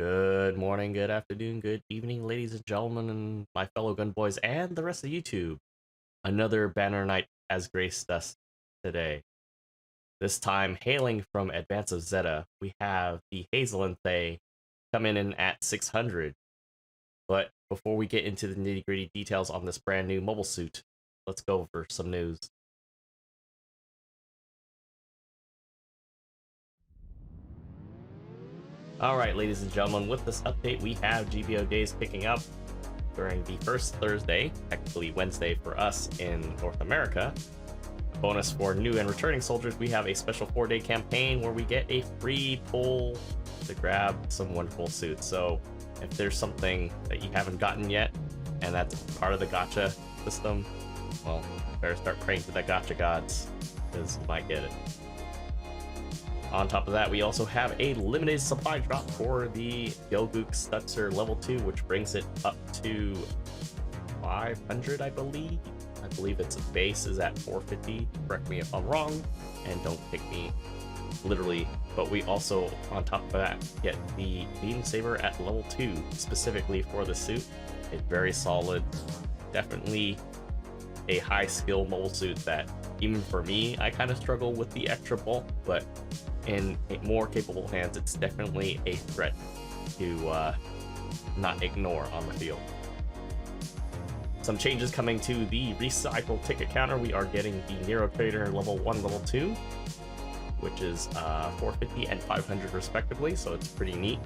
Good morning, good afternoon, good evening, ladies and gentlemen, and my fellow gun boys, and the rest of YouTube. Another banner night has graced us today. This time, hailing from Advance of Zeta, we have the Haze'n-thley coming in at 600. But before we get into the nitty-gritty details on this brand new mobile suit, let's go over some news. Alright, ladies and gentlemen, with this update, we have GBO days picking up during the first Thursday, technically Wednesday for us in North America. Bonus for new and returning soldiers, we have a special 4-day campaign where we get a free pull to grab some wonderful suits. So if there's something that you haven't gotten yet, and that's part of the gacha system, well, better start praying to the gacha gods, because you might get it. On top of that, we also have a limited supply drop for the Gyoguk Stutzer level 2, which brings it up to 500, I believe. I believe its base is at 450. Correct me if I'm wrong, and don't pick me literally. But we also, on top of that, get the Beam Saber at level 2, specifically for the suit. It's very solid. Definitely a high skill mobile suit that, even for me, I kind of struggle with the extra bulk, but in more capable hands, it's definitely a threat to not ignore on the field. Some changes coming to the recycle ticket counter. We are getting the Nero Trader level 1, level 2, which is 450 and 500 respectively, so it's pretty neat.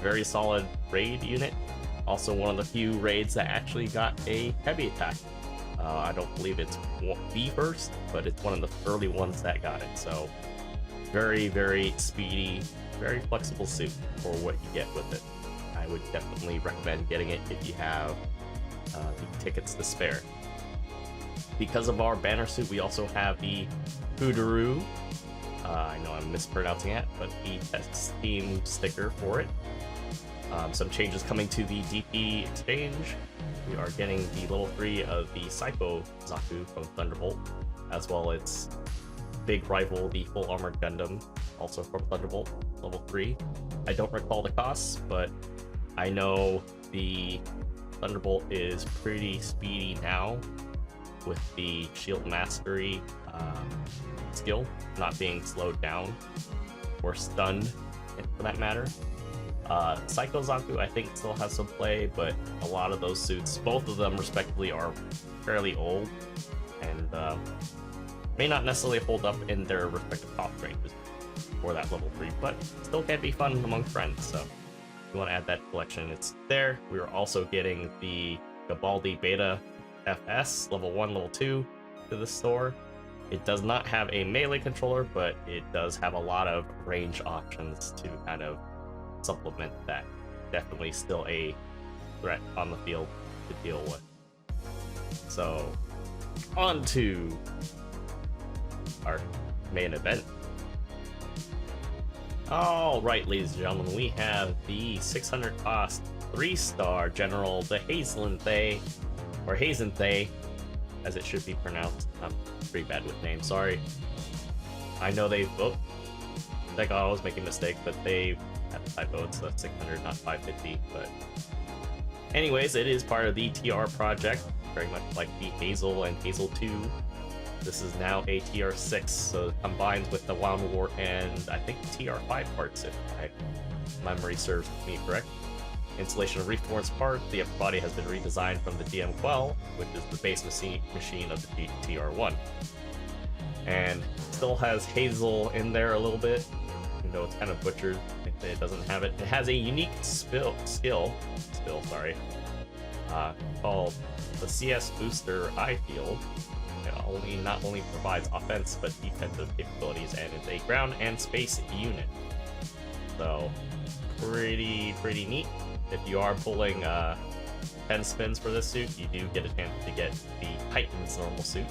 Very solid raid unit. Also one of the few raids that actually got a heavy attack. I don't believe it's the first, but it's one of the early ones that got it. So very, very speedy, very flexible suit for what you get with it. I would definitely recommend getting it if you have the tickets to spare. Because of our banner suit, we also have the Fudaru. I know I'm mispronouncing it, but the test theme sticker for it. Some changes coming to the DP exchange. We are getting the level 3 of the Psycho Zaku from Thunderbolt, as well as its big rival, the Full Armored Gundam, also from Thunderbolt, level 3. I don't recall the costs, but I know the Thunderbolt is pretty speedy now with the Shield Mastery skill not being slowed down or stunned, for that matter. Psycho Zaku, I think, still has some play, but a lot of those suits, both of them respectively, are fairly old and may not necessarily hold up in their respective cost ranges for that level 3, but still can be fun among friends. So if you want to add that collection, it's there. We are also getting the Gabaldi Beta FS level 1, level 2 to the store. It does not have a melee controller, but it does have a lot of range options to kind of supplement that. Definitely still a threat on the field to deal with. So on to our main event. All right, ladies and gentlemen, we have the 600 cost 3-star general, the Haze'n-thley, or Haze'n-thley, as it should be pronounced. I'm pretty bad with names, sorry. I know they both, like I always make a mistake, but they had a typo. It's a 600, not 550. But anyways, it is part of the TR project, very much like the Hazel and Hazel 2. This is now a TR6, so it combines with the Wound War and I think TR5 parts, if my memory serves me correct. Installation of Reforged parts. The upper body has been redesigned from the DM Quell, which is the base machine of the TR1. And still has Hazel in there a little bit, even though it's kind of butchered if it doesn't have it. It has a unique skill, called the CS Booster Eye Field. It not only provides offense but defensive capabilities, and it's a ground and space unit. So pretty neat. If you are pulling 10 spins for this suit, you do get a chance to get the Titan's normal suit,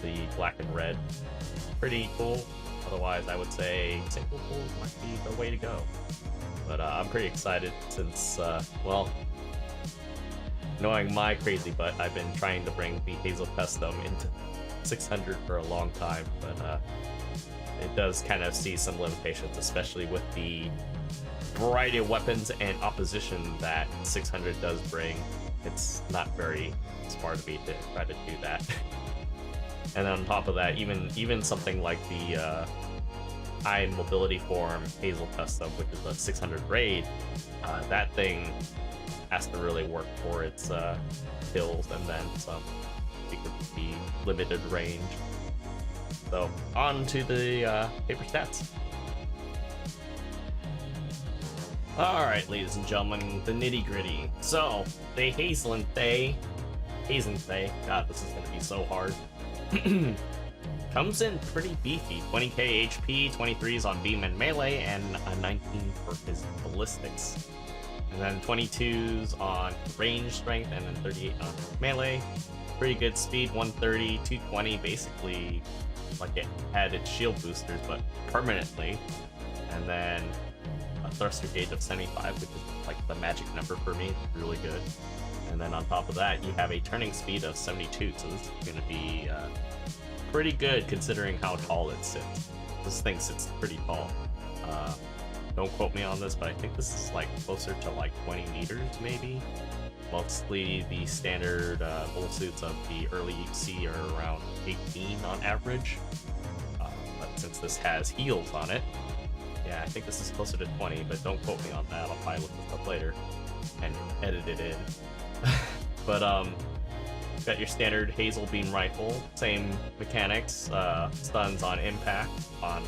the black and red. Pretty cool. Otherwise, I would say single pull might be the way to go. But I'm pretty excited since, well, knowing my crazy butt, I've been trying to bring the Hazel Custom into 600 for a long time, but it does kind of see some limitations, especially with the variety of weapons and opposition that 600 does bring, it's not very smart of me to try to do that. And then on top of that, even something like the high mobility form Hazel custom, which is a 600 raid, that thing has to really work for its kills and then some, because of the limited range. So on to the paper stats. Alright, ladies and gentlemen, the nitty gritty. So, the Haze'n-thley, god, this is gonna be so hard, comes in pretty beefy. 20k HP, 23s on beam and melee, and a 19 for his ballistics. And then 22s on range strength, and then 38 on melee. Pretty good speed, 130, 220, basically like it had its shield boosters, but permanently. And then a thruster gauge of 75, which is like the magic number for me, really good. And then on top of that, you have a turning speed of 72, so this is going to be pretty good considering how tall it sits. This thing sits pretty tall. Don't quote me on this, but I think this is like closer to like 20 meters maybe. Mostly the standard bull suits of the early UC are around 18 on average. But since this has heels on it, yeah, I think this is closer to 20, but don't quote me on that. I'll probably look this up later and edit it in. But got your standard Hazel beam rifle, same mechanics, stuns on impact on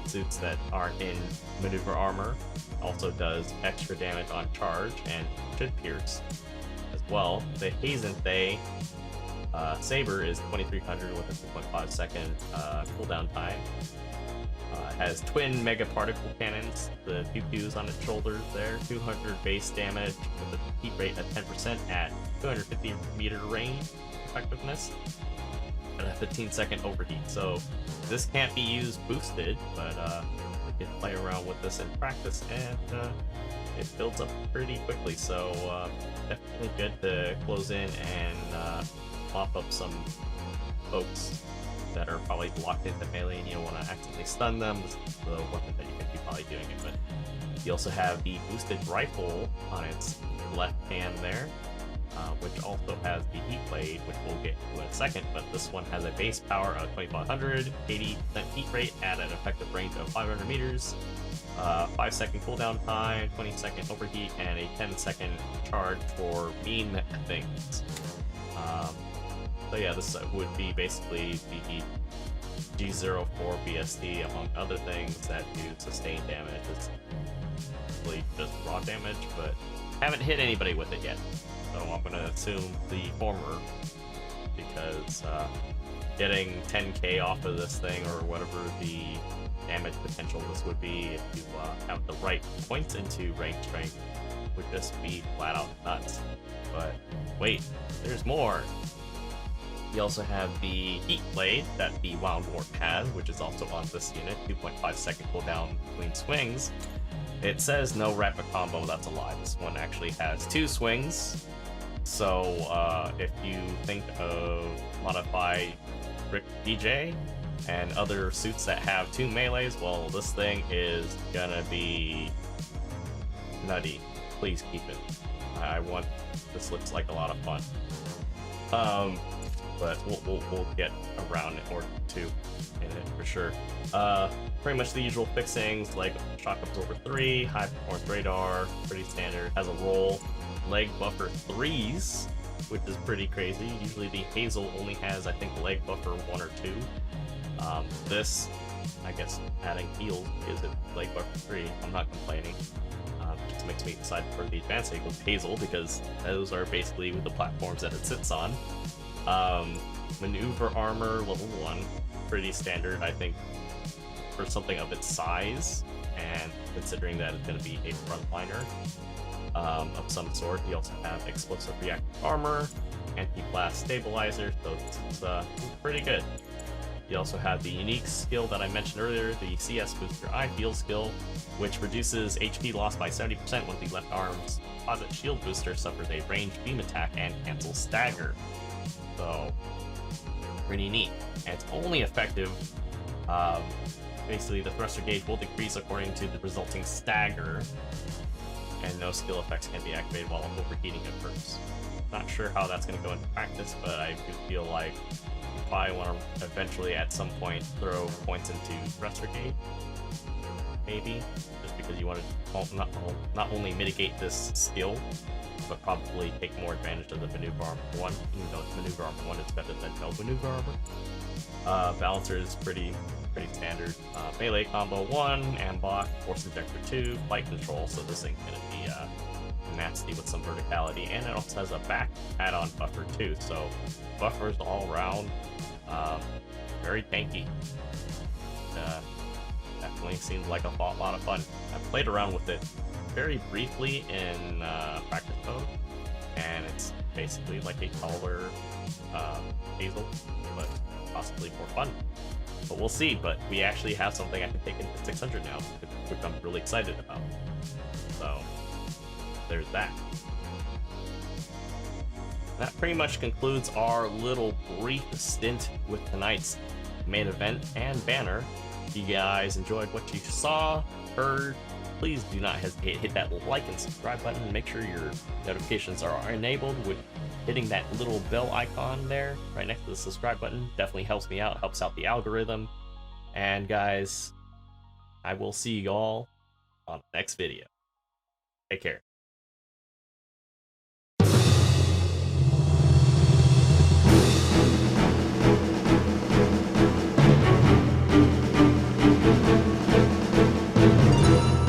suits that aren't in maneuver armor. Also does extra damage on charge and should pierce as well. The Haze'n-thley saber is 2300 with a 2.5 second cooldown time. Has twin mega particle cannons, the pew-pews on its shoulders there, 200 base damage with a heat rate of 10% at 250 meter range effectiveness, and a 15-second overheat. So this can't be used boosted, but we can play around with this in practice, and it builds up pretty quickly. So definitely good to close in and mop up some folks that are probably blocked into melee and you don't want to accidentally stun them. This is the weapon that you can be probably doing it with. You also have the boosted rifle on its left hand there, which also has the heat blade, which we'll get to in a second, but this one has a base power of 2500, 80% heat rate at an effective range of 500 meters, 5-second cooldown time, 20-second overheat, and a 10-second charge for beam things. So yeah, this would be basically the G04 BSD among other things that do sustained damage. It's really just raw damage, but haven't hit anybody with it yet. So I'm gonna assume the former, because getting 10k off of this thing, or whatever the damage potential this would be if you have the right points into range strength, would just be flat out nuts. But wait, there's more. You also have the heat blade that the Wound Warp has, which is also on this unit, 2.5 second cooldown between swings. It says no rapid combo, that's a lie. This one actually has 2 swings. So if you think of Modify Rick DJ and other suits that have 2 melees, well, this thing is gonna be nutty. Please keep it. This looks like a lot of fun. But we'll get around it or two in it for sure. Pretty much the usual fixings, like shock absorber 3, high performance radar, pretty standard. Has a roll, leg buffer 3s, which is pretty crazy. Usually the Hazel only has, I think, leg buffer 1 or 2. This, I guess, adding heals gives it leg buffer 3. I'm not complaining. Just makes me excited for the Advance of Hazel, because those are basically the platforms that it sits on. Maneuver armor level 1, pretty standard, I think, for something of its size, and considering that it's going to be a frontliner of some sort. You also have explosive reactive armor, anti-blast stabilizer, so it's pretty good. You also have the unique skill that I mentioned earlier, the CS Booster Eye Field skill, which reduces HP loss by 70% when the left arm's composite shield booster suffers a ranged beam attack and cancels stagger. So, pretty neat. And it's only effective basically the thruster gauge will decrease according to the resulting stagger, and no skill effects can be activated while overheating at first. Not sure how that's going to go into practice, but I do feel like if I want to eventually at some point throw points into thruster gauge, maybe, just because you want to not only mitigate this skill, but probably take more advantage of the maneuver armor 1, even though maneuver armor 1 is better than no maneuver armor. Balancer is pretty standard. Melee combo 1, Amblock, Force Injector 2, Flight Control, so this thing's gonna be nasty with some verticality, and it also has a back add-on buffer too, so buffers all around, very tanky. Definitely seems like a lot of fun. I've played around with it very briefly in practice mode, and it's basically like a taller Hazel, but possibly more fun. But we'll see. But we actually have something I can take into 600 now, which I'm really excited about. So there's that. That pretty much concludes our little brief stint with tonight's main event and banner. If you guys enjoyed what you saw, heard, please do not hesitate to hit that like and subscribe button, and make sure your notifications are enabled with hitting that little bell icon there right next to the subscribe button. Definitely helps me out, helps out the algorithm. And guys, I will see you all on the next video. Take care.